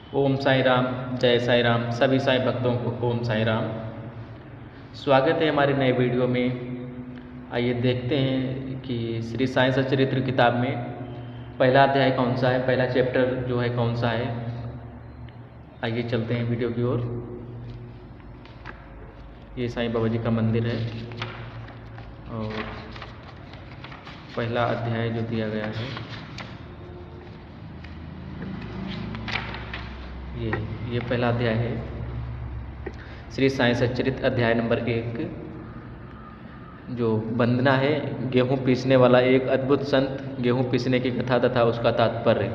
ओम साई राम, जय साई राम। सभी साईं भक्तों को ओम साई राम। स्वागत है हमारे नए वीडियो में। आइए देखते हैं कि श्री साईं सच्चरित्र किताब में पहला अध्याय कौन सा है, पहला चैप्टर जो है कौन सा है। आइए चलते हैं वीडियो की ओर। ये साईं बाबा जी का मंदिर है और पहला अध्याय जो दिया गया है ये पहला अध्याय है श्री साईं सच्चरित्र अध्याय नंबर 1। जो वंदना है, गेहूँ पीसने वाला एक अद्भुत संत, गेहूँ पीसने की कथा तथा उसका तात्पर्य।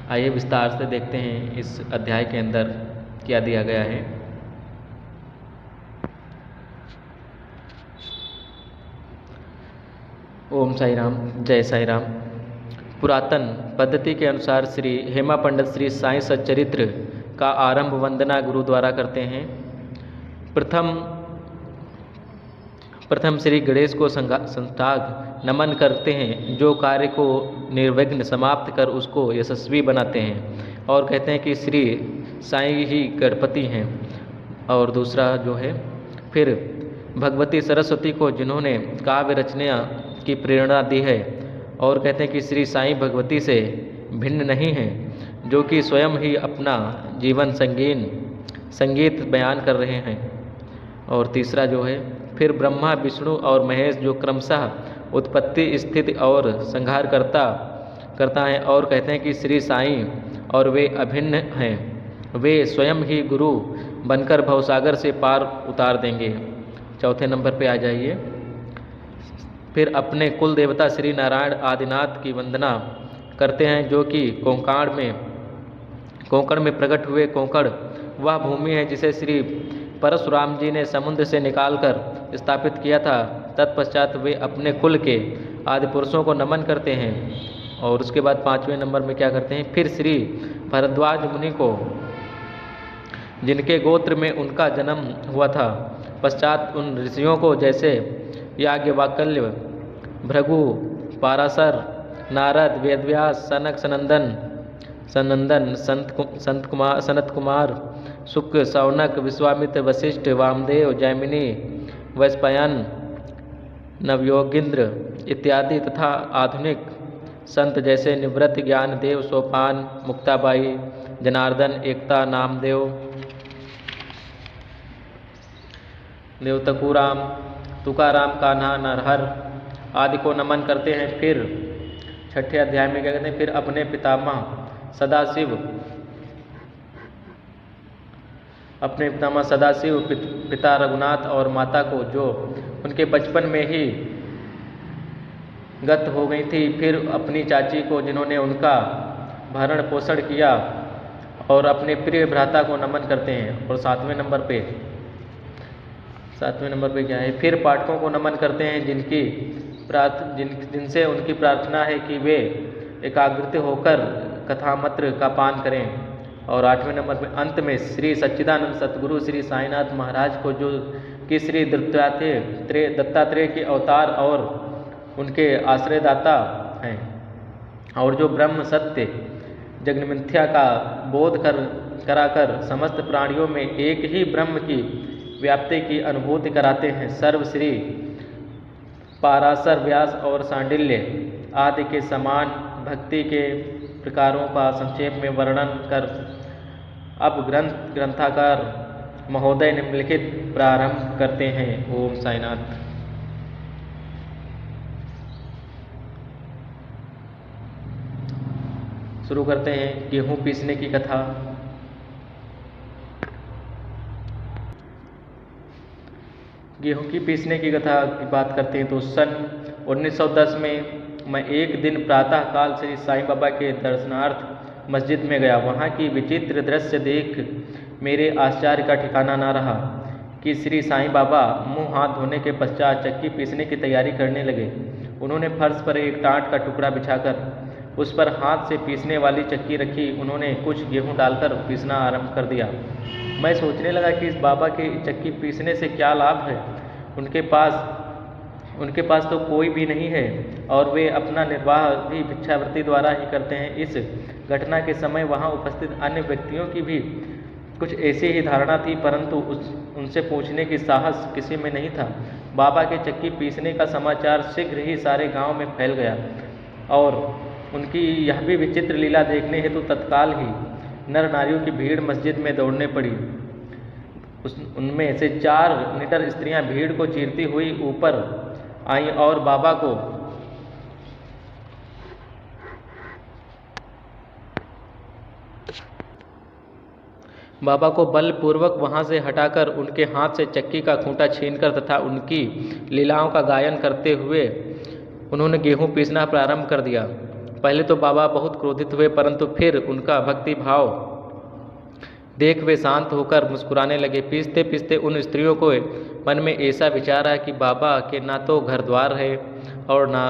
आइए विस्तार से देखते हैं इस अध्याय के अंदर क्या दिया गया है। ओम साई राम, जय साई राम। पुरातन पद्धति के अनुसार श्री हेमा पंडित श्री साईं सच्चरित्र का आरंभ वंदना गुरु द्वारा करते हैं। प्रथम श्री गणेश को संस्थाग नमन करते हैं, जो कार्य को निर्विघ्न समाप्त कर उसको यशस्वी बनाते हैं, और कहते हैं कि श्री साईं ही गणपति हैं। और दूसरा जो है, फिर भगवती सरस्वती को जिन्होंने काव्य रचना की प्रेरणा दी है, और कहते हैं कि श्री साईं भगवती से भिन्न नहीं हैं, जो कि स्वयं ही अपना जीवन संगीत बयान कर रहे हैं। और तीसरा जो है, फिर ब्रह्मा विष्णु और महेश जो क्रमशः उत्पत्ति स्थिति और संहार करता है, और कहते हैं कि श्री साईं और वे अभिन्न हैं, वे स्वयं ही गुरु बनकर भवसागर से पार उतार देंगे। चौथे नंबर पे आ जाइए। फिर अपने कुल देवता श्री नारायण आदिनाथ की वंदना करते हैं, जो कि कोंकण में प्रकट हुए। कोंकण वह भूमि है जिसे श्री परशुराम जी ने समुद्र से निकालकर स्थापित किया था। तत्पश्चात वे अपने कुल के आदि पुरुषों को नमन करते हैं। और उसके बाद 5वें नंबर में क्या करते हैं, फिर श्री भरद्वाज मुनि को, जिनके गोत्र में उनका जन्म हुआ था, पश्चात उन ऋषियों को जैसे याज्ञवल्क्य, भृगु, पाराशर, नारद, वेदव्यास, सनक, सनंदन, सनत कुमार, शुक, शौनक, विश्वामित्र, वशिष्ठ, वामदेव, जैमिनी, वैशंपायन, नवयोगींद्र इत्यादि तथा आधुनिक संत जैसे निवृत्त, ज्ञानदेव, सोपान, मुक्ताबाई, जनार्दन, एकता, नामदेव, देवतकुराम, तुकाराम, कान्हा, नरहर आदि को नमन करते हैं। फिर 6ठे अध्याय में क्या कहते हैं, फिर अपने पितामह सदाशिव, पिता रघुनाथ और माता को, जो उनके बचपन में ही गत हो गई थी, फिर अपनी चाची को, जिन्होंने उनका भरण पोषण किया, और अपने प्रिय भ्राता को नमन करते हैं। और 7वें नंबर पे क्या है, फिर पाठकों को नमन करते हैं, जिनसे उनकी प्रार्थना है कि वे एकाग्रित होकर कथामृत का पान करें। और 8वें नंबर पे अंत में श्री सच्चिदानंद सतगुरु श्री साईनाथ महाराज को, जो कि श्री दत्तात्रेय के अवतार और उनके आश्रयदाता हैं, और जो ब्रह्म सत्य जगन्मिथ्या का बोध कराकर समस्त प्राणियों में एक ही ब्रह्म की व्याप्ति की अनुभूति कराते हैं। सर्व श्री पाराशर, व्यास और सांडिल्य आदि के समान भक्ति के प्रकारों का संक्षेप में वर्णन कर अब ग्रंथाकार महोदय निम्नलिखित प्रारंभ करते हैं। ओम साईनाथ। शुरू करते हैं गेहूँ पीसने की कथा। गेहूँ की पीसने की कथा की बात करते हैं तो सन 1910 में मैं एक दिन प्रातः काल श्री साईं बाबा के दर्शनार्थ मस्जिद में गया। वहाँ की विचित्र दृश्य देख मेरे आश्चर्य का ठिकाना ना रहा कि श्री साईं बाबा मुंह हाथ धोने के पश्चात चक्की पीसने की तैयारी करने लगे। उन्होंने फर्श पर एक टाट का टुकड़ा बिछाकर उस पर हाथ से पीसने वाली चक्की रखी। उन्होंने कुछ गेहूँ डालकर पीसना आरंभ कर दिया। मैं सोचने लगा कि इस बाबा के चक्की पीसने से क्या लाभ है। उनके पास तो कोई भी नहीं है और वे अपना निर्वाह भी भिक्षावृत्ति द्वारा ही करते हैं। इस घटना के समय वहाँ उपस्थित अन्य व्यक्तियों की भी कुछ ऐसी ही धारणा थी, परंतु उनसे पूछने की साहस किसी में नहीं था। बाबा के चक्की पीसने का समाचार शीघ्र ही सारे गांव में फैल गया और उनकी यह भी विचित्र लीला देखने हेतु तत्काल ही नर नारियों की भीड़ मस्जिद में दौड़ने पड़ी। उनमें से 4 निडर स्त्रियां भीड़ को चीरती हुई ऊपर आईं और बाबा को बलपूर्वक वहां से हटाकर उनके हाथ से चक्की का खूंटा छीनकर तथा उनकी लीलाओं का गायन करते हुए उन्होंने गेहूं पीसना प्रारंभ कर दिया। पहले तो बाबा बहुत क्रोधित हुए, परंतु फिर उनका भक्ति भाव देख वे शांत होकर मुस्कुराने लगे। पीसते पीसते उन स्त्रियों को मन में ऐसा विचार आया कि बाबा के ना तो घर द्वार है और ना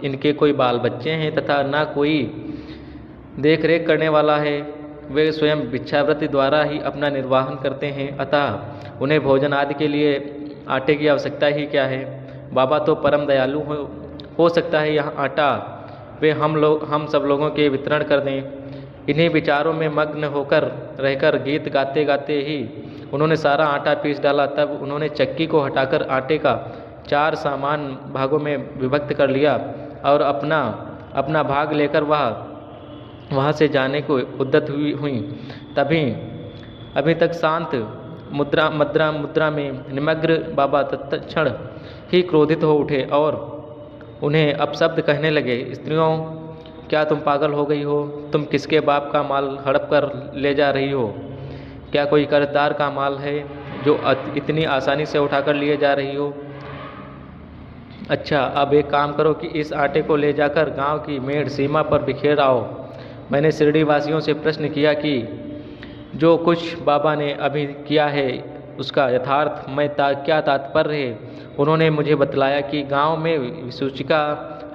इनके कोई बाल बच्चे हैं तथा ना कोई देख रेख करने वाला है। वे स्वयं भिक्षावृत्ति द्वारा ही अपना निर्वाहन करते हैं, अतः उन्हें भोजन आदि के लिए आटे की आवश्यकता ही क्या है। बाबा तो परम दयालु हो सकता है यह आटा वे हम सब लोगों के वितरण कर दें। इन्हीं विचारों में मग्न होकर रहकर गीत गाते गाते ही उन्होंने सारा आटा पीस डाला। तब उन्होंने चक्की को हटाकर आटे का 4 समान भागों में विभक्त कर लिया और अपना भाग लेकर वहाँ से जाने को उद्यत हुई। तभी अभी तक शांत मुद्रा में निमग्न बाबा तत्क्षण ही क्रोधित हो उठे और उन्हें अपशब्द कहने लगे। स्त्रियों, क्या तुम पागल हो गई हो? तुम किसके बाप का माल हड़प कर ले जा रही हो? क्या कोई कर्जदार का माल है जो इतनी आसानी से उठाकर लिए जा रही हो? अच्छा, अब एक काम करो कि इस आटे को ले जाकर गांव की मेड़ सीमा पर बिखेर आओ। मैंने शिरडी वासियों से प्रश्न किया कि जो कुछ बाबा ने अभी किया है उसका यथार्थ में क्या तात्पर्य है। उन्होंने मुझे बतलाया कि गांव में विसूचिका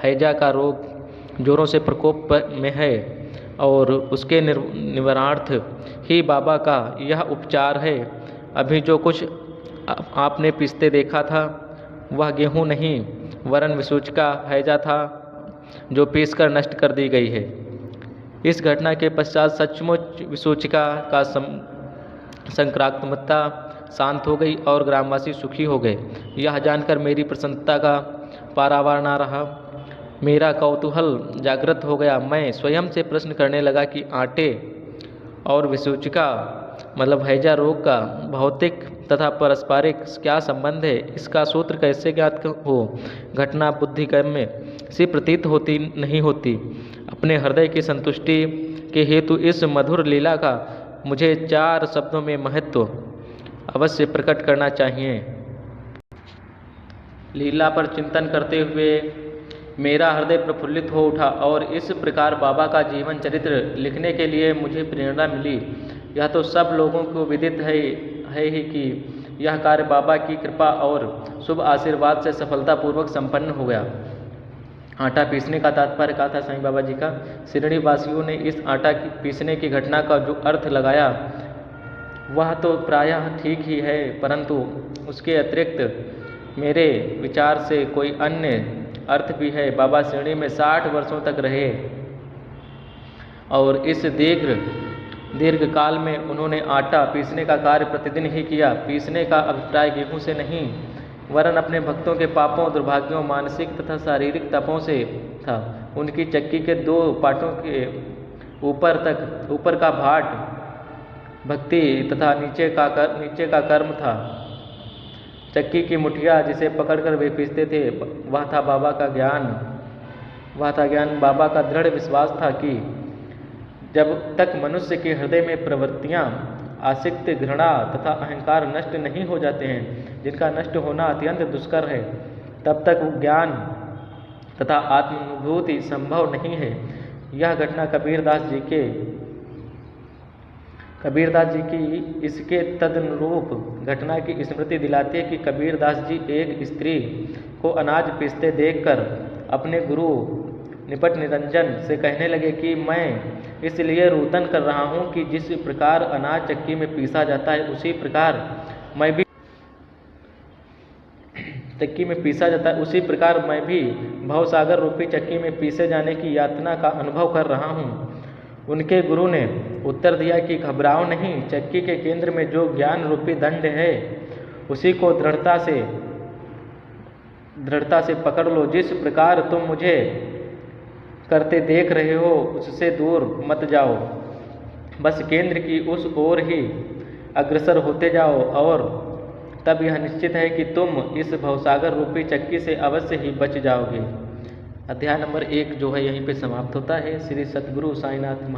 हैजा का रोग जोरों से प्रकोप में है और उसके निवारणार्थ ही बाबा का यह उपचार है। अभी जो कुछ आपने पीसते देखा था वह गेहूं नहीं वरन विसूचिका हैजा था जो पीसकर नष्ट कर दी गई है। इस घटना के पश्चात सचमुच विसूचिका का संक्रामकता शांत हो गई और ग्रामवासी सुखी हो गए। यह जानकर मेरी प्रसन्नता का पारावार न रहा। मेरा कौतूहल जागृत हो गया। मैं स्वयं से प्रश्न करने लगा कि आटे और विसूचिका मतलब हैजा रोग का भौतिक तथा पारस्परिक क्या संबंध है? इसका सूत्र कैसे ज्ञात हो? घटना बुद्धिगम्य सी प्रतीत होती नहीं होती। अपने हृदय की संतुष्टि के हेतु इस मधुर लीला का मुझे 4 शब्दों में महत्व अवश्य प्रकट करना चाहिए। लीला पर चिंतन करते हुए मेरा हृदय प्रफुल्लित हो उठा और इस प्रकार बाबा का जीवन चरित्र लिखने के लिए मुझे प्रेरणा मिली। यह तो सब लोगों को विदित है ही कि यह कार्य बाबा की कृपा और शुभ आशीर्वाद से सफलतापूर्वक संपन्न हो गया। आटा पीसने का तात्पर्य क्या था साईं बाबा जी का? शिरडी वासियों ने इस आटा पीसने की घटना का जो अर्थ लगाया वह तो प्रायः ठीक ही है, परंतु उसके अतिरिक्त मेरे विचार से कोई अन्य अर्थ भी है। बाबा शिरडी में 60 वर्षों तक रहे और इस दीर्घ काल में उन्होंने आटा पीसने का कार्य प्रतिदिन ही किया। पीसने का अभिप्राय गेहूं से नहीं वरन अपने भक्तों के पापों, दुर्भाग्यों, मानसिक तथा शारीरिक तपों से था। उनकी चक्की के 2 पाटों के ऊपर का भाट भक्ति तथा नीचे का कर्म था। चक्की की मुठिया जिसे पकड़कर वे पीसते थे वह था बाबा का ज्ञान। बाबा का दृढ़ विश्वास था कि जब तक मनुष्य के हृदय में प्रवृत्तियाँ, आसक्ति, घृणा तथा अहंकार नष्ट नहीं हो जाते हैं, जिनका नष्ट होना अत्यंत दुष्कर है, तब तक ज्ञान तथा आत्मानुभूति संभव नहीं है। यह घटना कबीरदास जी की इसके तदनुरूप घटना की स्मृति दिलाती है कि कबीरदास जी एक स्त्री को अनाज पीसते देखकर अपने गुरु निपट निरंजन से कहने लगे कि मैं इसलिए रुदन कर रहा हूँ कि जिस प्रकार अनाज चक्की में पीसा जाता है उसी प्रकार मैं भी चक्की में पीसा जाता है, उसी प्रकार मैं भी भवसागर रूपी चक्की में पीसे जाने की यातना का अनुभव कर रहा हूँ। उनके गुरु ने उत्तर दिया कि घबराओ नहीं, चक्की के केंद्र में जो ज्ञान रूपी दंड है उसी को दृढ़ता से पकड़ लो। जिस प्रकार तुम मुझे करते देख रहे हो उससे दूर मत जाओ, बस केंद्र की उस ओर ही अग्रसर होते जाओ और तब यह निश्चित है कि तुम इस भवसागर रूपी चक्की से अवश्य ही बच जाओगे। अध्याय नंबर 1 जो है यहीं पे समाप्त होता है। श्री सद्गुरु साईनाथ